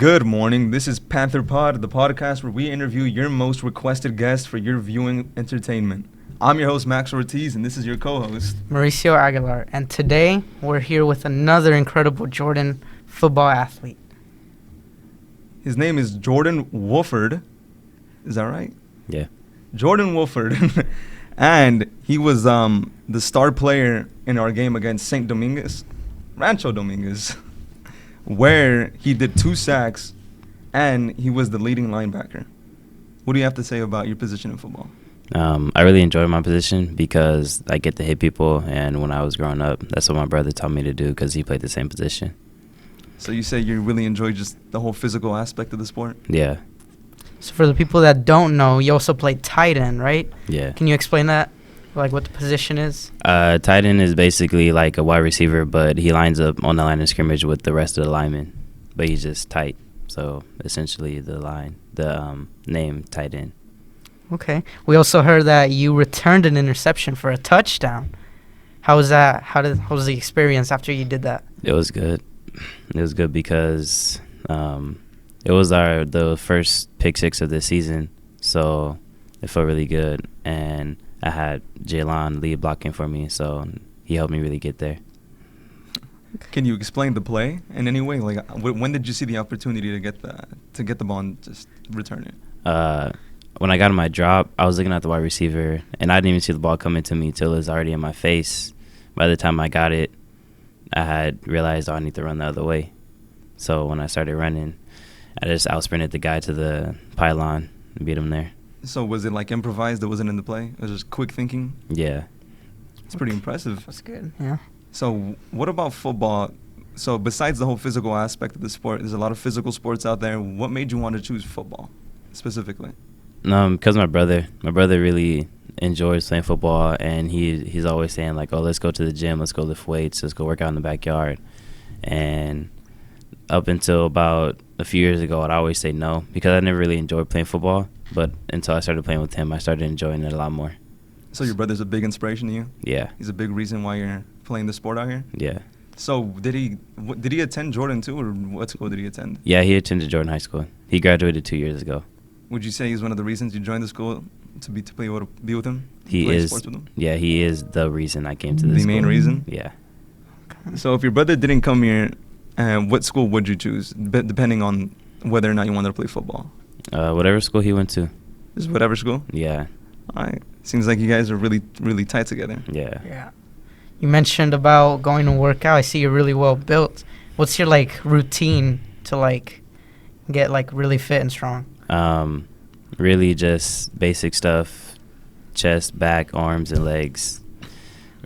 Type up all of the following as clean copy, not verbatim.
Good morning. This is Panther Pod, the podcast where we interview your most requested guests for your viewing entertainment. I'm your host, Max Ortiz, and this is your co-host, Mauricio Aguilar. And today, we're here with another incredible Jordan football athlete. His name is Jordan Wofford. Is that right? Yeah. Jordan Wofford. And he was the star player in our game against Rancho Dominguez, where he did 2 sacks, and he was the leading linebacker. What do you have to say about your position in football? I really enjoy my position because I get to hit people, and when I was growing up, that's what my brother taught me to do because he played the same position. So you say you really enjoy just the whole physical aspect of the sport? Yeah. So for the people that don't know, you also play tight end, right? Yeah. Can you explain that? Like what the position is? Tight end is basically like a wide receiver, but he lines up on the line of scrimmage with the rest of the linemen, but he's just tight. So essentially the name tight end. Okay. We also heard that you returned an interception for a touchdown. How was that? How was the experience after you did that? It was good. It was good because it was the first pick six of the season, so it felt really good. And I had Jaylon lead blocking for me, so he helped me really get there. Can you explain the play in any way? Like, when did you see the opportunity to get the ball and just return it? When I got my drop, I was looking at the wide receiver, and I didn't even see the ball coming to me till it was already in my face. By the time I got it, I had realized I need to run the other way. So when I started running, I just out-sprinted the guy to the pylon and beat him there. So was it like improvised? It wasn't in the play? It was just quick thinking? Yeah. It's pretty impressive. That's good. Yeah. So what about football? So besides the whole physical aspect of the sport, there's a lot of physical sports out there. What made you want to choose football specifically? Because my brother really enjoys playing football, and he's always saying like, oh, let's go to the gym, let's go lift weights, let's go work out in the backyard. And up until about a few years ago, I'd always say no because I never really enjoyed playing football. But until I started playing with him, I started enjoying it a lot more. So your brother's a big inspiration to you? Yeah. He's a big reason why you're playing the sport out here? Yeah. So did he attend Jordan too, or what school did he attend? Yeah, he attended Jordan High School. He graduated 2 years ago. Would you say he's one of the reasons you joined the school to be able to be with him? He play is. Sports with him? Yeah, he is the reason I came to this. The main school. reason? Yeah. So if your brother didn't come here, what school would you choose, depending on whether or not you wanted to play football? Whatever school he went to. Just whatever school? Yeah. All right. Seems like you guys are really, really tight together. Yeah. Yeah. You mentioned about going to work out. I see you're really well built. What's your routine to get really fit and strong? Really just basic stuff: chest, back, arms, and legs.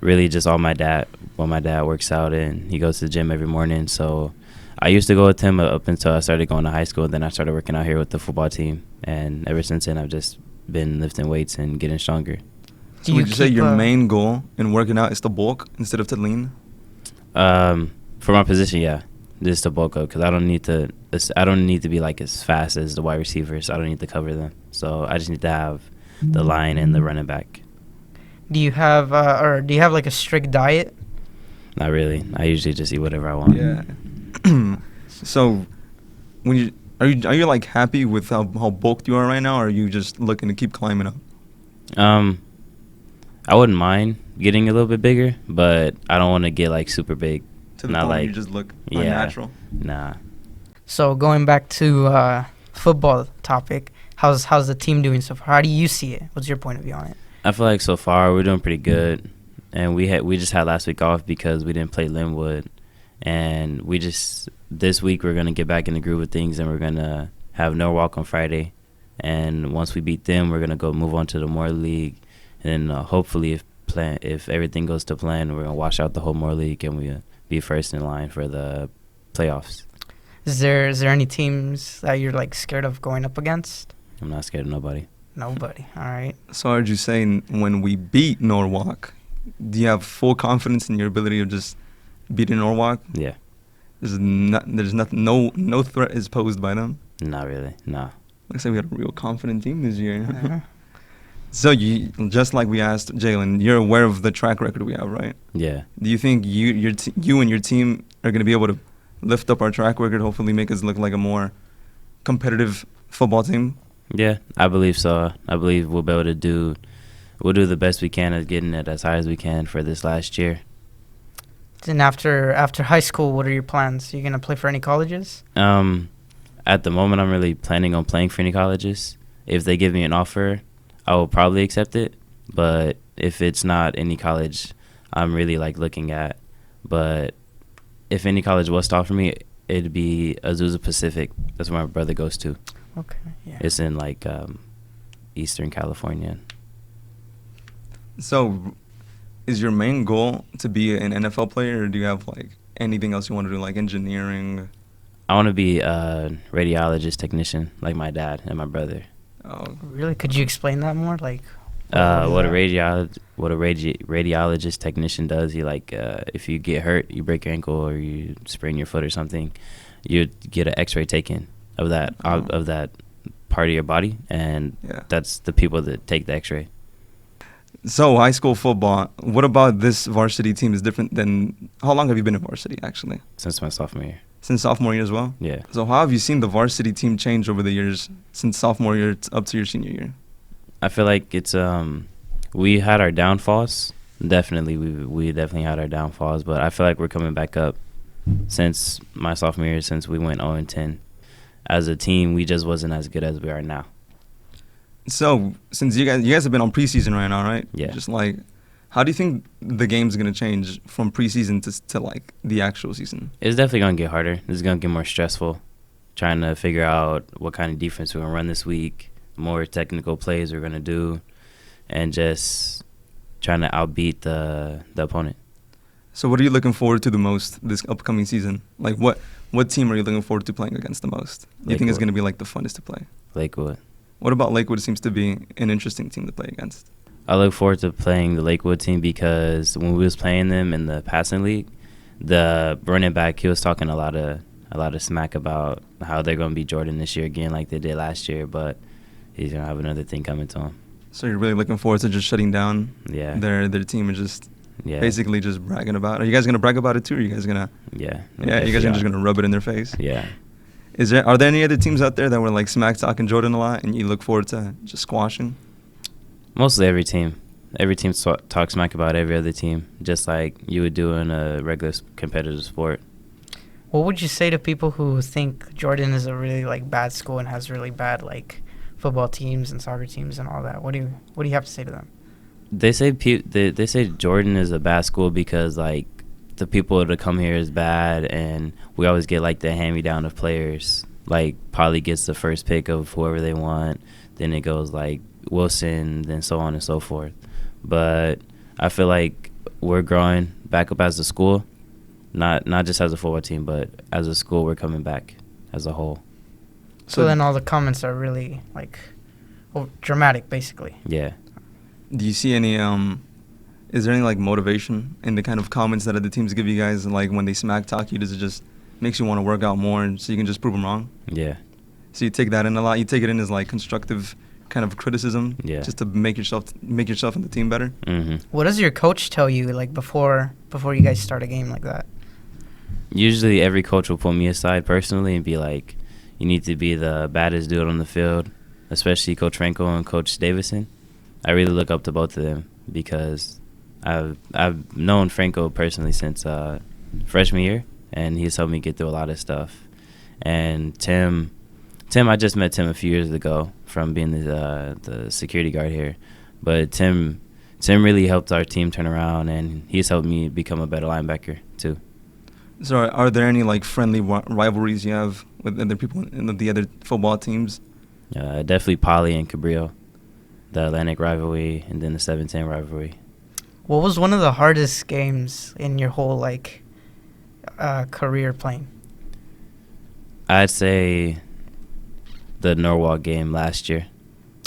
Really just all my dad. What my dad works out in. He goes to the gym every morning. So I used to go with him up until I started going to high school. Then I started working out here with the football team, and ever since then I've just been lifting weights and getting stronger. So would you say your main goal in working out is to bulk instead of to lean? For my position, yeah, just to bulk up because I don't need to be as fast as the wide receivers. I don't need to cover them. So I just need to have the line and the running back. Do you have a strict diet? Not really. I usually just eat whatever I want. Yeah. So when are you happy with how bulked you are right now, or are you just looking to keep climbing up? I wouldn't mind getting a little bit bigger, but I don't want to get super big. To the point you just look unnatural? Nah. So going back to football topic, how's the team doing so far? How do you see it? What's your point of view on it? I feel like so far we're doing pretty good, and we just had last week off because we didn't play Linwood, and this week we're gonna get back in the groove of things, and we're gonna have Norwalk on Friday, and once we beat them, we're gonna go move on to the Moore League, and hopefully if everything goes to plan, we're gonna wash out the whole Moore League, and we be first in line for the playoffs. Is there any teams that you're scared of going up against? I'm not scared of nobody. Nobody. All right. So I heard you saying when we beat Norwalk, do you have full confidence in your ability of just beating Norwalk? Yeah. There's nothing, no threat is posed by them? Not really, no. Looks like we had a real confident team this year. Uh-huh. So you, just like we asked Jalen, you're aware of the track record we have, right? Yeah. Do you think you and your team are going to be able to lift up our track record, hopefully make us look like a more competitive football team? Yeah, I believe so. I believe we'll be able to we'll do the best we can at getting it as high as we can for this last year. And after high school, what are your plans? Are you going to play for any colleges? At the moment, I'm really planning on playing for any colleges. If they give me an offer, I will probably accept it. But if it's not any college, I'm really like looking at. But if any college was to offer me, it'd be Azusa Pacific. That's where my brother goes to. Okay, yeah. It's in like Eastern California. So, is your main goal to be an NFL player, or do you have like anything else you want to do, like engineering? I want to be a radiologist technician, like my dad and my brother. Oh, Really? Could you explain that more? Like, What a radiologist technician does, he if you get hurt, you break your ankle or you sprain your foot or something, you get an X-ray taken of that part of your body, and that's the people that take the X-ray. So high school football. What about this varsity team is different than? How long have you been in varsity actually? Since my sophomore year. Since sophomore year as well. Yeah. So how have you seen the varsity team change over the years since sophomore year up to your senior year? I feel like it's we had our downfalls. Definitely, we definitely had our downfalls, but I feel like we're coming back up since my sophomore year. Since we went 0-10, as a team, we just wasn't as good as we are now. So since you guys have been on preseason right now, right? Yeah. Just like, how do you think the game's gonna change from preseason to like the actual season? It's definitely gonna get harder. It's gonna get more stressful, trying to figure out what kind of defense we're gonna run this week, more technical plays we're gonna do, and just trying to outbeat the opponent. So what are you looking forward to the most this upcoming season? Like what team are you looking forward to playing against the most? You think it's gonna be like the funnest to play? Lakewood. What about Lakewood seems to be an interesting team to play against? I look forward to playing the Lakewood team because when we was playing them in the passing league, the running back, he was talking a lot of smack about how they're going to be Jordan this year again like they did last year, but he's going to have another thing coming to him. So you're really looking forward to just shutting down their team and just basically just bragging about it. Are you guys going to brag about it too, or are you guys going to you guys are just going to rub it in their face? Yeah. Are there any other teams out there that were like smack talking Jordan a lot and you look forward to just squashing? Mostly every team. Every team talks smack about every other team, just like you would do in a regular competitive sport. what would you say to people who think Jordan is a really like bad school and has really bad like football teams and soccer teams and all that? What do you have to say to them? They say they say Jordan is a bad school because like the people that come here is bad, and we always get like the hand-me-down of players. Like Polly gets the first pick of whoever they want, then it goes like Wilson, then so on and so forth. But I feel like we're growing back up as a school, not just as a football team, but as a school we're coming back as a whole. So then all the comments are really like dramatic, basically. Yeah. Do you see any is there any like motivation in the kind of comments that other teams give you guys, like when they smack talk you? Does it just makes you want to work out more and so you can just prove them wrong? Yeah. So you take that in a lot. You take it in as like constructive kind of criticism, just to make yourself and the team better. Mm-hmm. What does your coach tell you like before you guys start a game like that? Usually every coach will pull me aside personally and be like, you need to be the baddest dude on the field, especially Coach Franco and Coach Davison. I really look up to both of them because I've known Franco personally since freshman year, and he's helped me get through a lot of stuff. And Tim, I just met Tim a few years ago from being the security guard here. But Tim really helped our team turn around, and he's helped me become a better linebacker too. So are there any like friendly rivalries you have with other people in the other football teams? Definitely Poly and Cabrillo, the Atlantic rivalry, and then the 7-10 rivalry. What was one of the hardest games in your whole like career playing? I'd say the Norwalk game last year.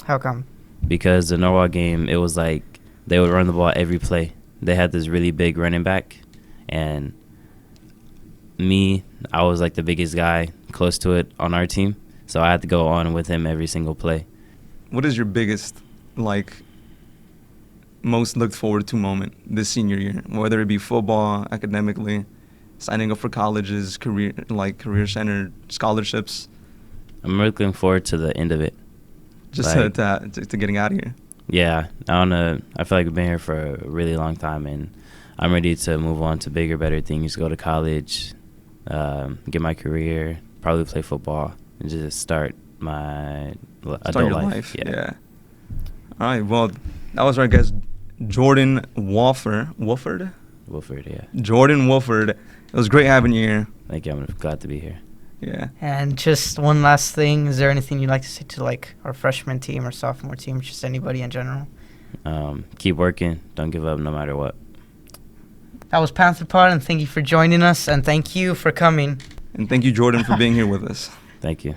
How come? Because the Norwalk game, it was like they would run the ball every play. They had this really big running back, and I was like the biggest guy close to it on our team, so I had to go on with him every single play. What is your biggest, like, most looked forward to moment this senior year, whether it be football, academically, signing up for colleges, career center, scholarships? I'm looking forward to the end of it. Just Like- to getting out of here. Yeah, I feel like we've been here for a really long time, and I'm ready to move on to bigger, better things. Go to college, get my career, probably play football, and just start my adult life. Yeah. All right. Well, that was our guest, Jordan Wofford. Wofford, yeah. Jordan Wofford. It was great having you here. Thank you. I'm glad to be here. Yeah. And just one last thing, is there anything you'd like to say to like our freshman team or sophomore team, just anybody in general? Keep working. Don't give up no matter what. That was Panther Pod, and thank you for joining us, and thank you for coming. And thank you, Jordan, for being here with us. Thank you.